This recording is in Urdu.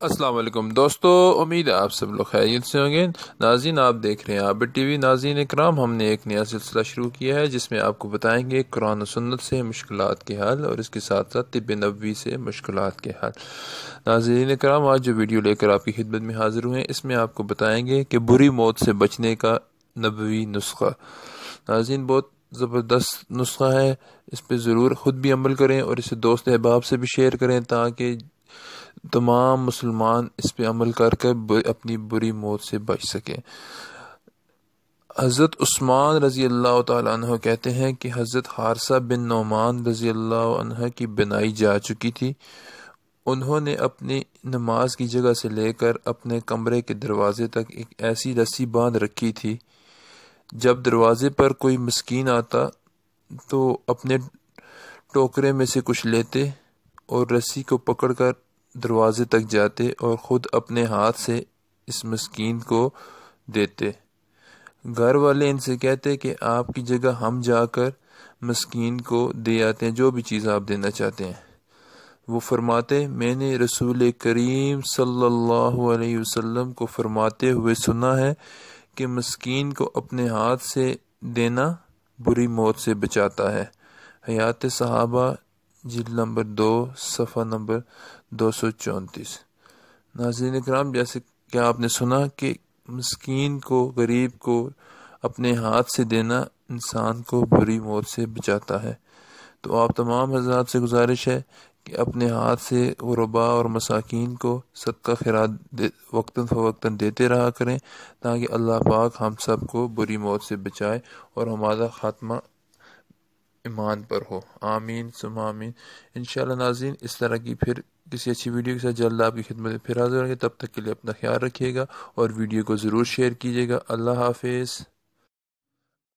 السلام علیکم دوستو، امید ہے آپ سب لوگ خیریت سے ہوں گے۔ ناظرین، آپ دیکھ رہے ہیں عابد ٹی وی۔ ناظرین اکرام، ہم نے ایک نیا سلسلہ شروع کیا ہے جس میں آپ کو بتائیں گے قرآن و سنت سے مشکلات کے حل اور اس کے ساتھ ساتھ طب نبوی سے مشکلات کے حل۔ ناظرین اکرام، آج جو ویڈیو لے کر آپ کی خدمت میں حاضر ہوئے ہیں، اس میں آپ کو بتائیں گے کہ بری موت سے بچنے کا نبوی نسخہ۔ ناظرین، بہت زبردست نسخہ ہے، اس پہ ضرور خود بھی عمل کریں اور اسے دوست احباب سے بھی شیئر کریں تاکہ تمام مسلمان اس پہ عمل کر اپنی بری موت سے بچ سکیں۔ حضرت عثمان رضی اللہ تعالیٰ عنہ کہتے ہیں کہ حضرت حارثہ بن نعمان رضی اللہ عنہ کی بنائی جا چکی تھی۔ انہوں نے اپنی نماز کی جگہ سے لے کر اپنے کمرے کے دروازے تک ایک ایسی رسی باندھ رکھی تھی، جب دروازے پر کوئی مسکین آتا تو اپنے ٹوکرے میں سے کچھ لیتے اور رسی کو پکڑ کر دروازے تک جاتے اور خود اپنے ہاتھ سے اس مسکین کو دیتے۔ گھر والے ان سے کہتے کہ آپ کی جگہ ہم جا کر مسکین کو دے آتے ہیں جو بھی چیز آپ دینا چاہتے ہیں۔ وہ فرماتے، میں نے رسول کریم صلی اللہ علیہ وسلم کو فرماتے ہوئے سنا ہے کہ مسکین کو اپنے ہاتھ سے دینا بری موت سے بچاتا ہے۔ حیات صحابہ جلد نمبر 2 صفحہ نمبر 234۔ ناظرین اکرام، جیسے کہ آپ نے سنا کہ مسکین کو، غریب کو اپنے ہاتھ سے دینا انسان کو بری موت سے بچاتا ہے۔ تو آپ تمام حضرات سے گزارش ہے کہ اپنے ہاتھ سے غرباء اور مساکین کو صدقہ خیرات وقتاً فوقتاً دیتے رہا کریں تاکہ اللہ پاک ہم سب کو بری موت سے بچائے اور ہمارا خاتمہ ایمان پر ہو۔ آمین ثم آمین۔ انشاءاللہ ناظرین، اس طرح کی پھر کسی اچھی ویڈیو کے ساتھ جلد آپ کی خدمت میں پھر حاضر ہوں گے۔ تب تک کے لیے اپنا خیال رکھیے گا اور ویڈیو کو ضرور شیئر کیجیے گا۔ اللہ حافظ۔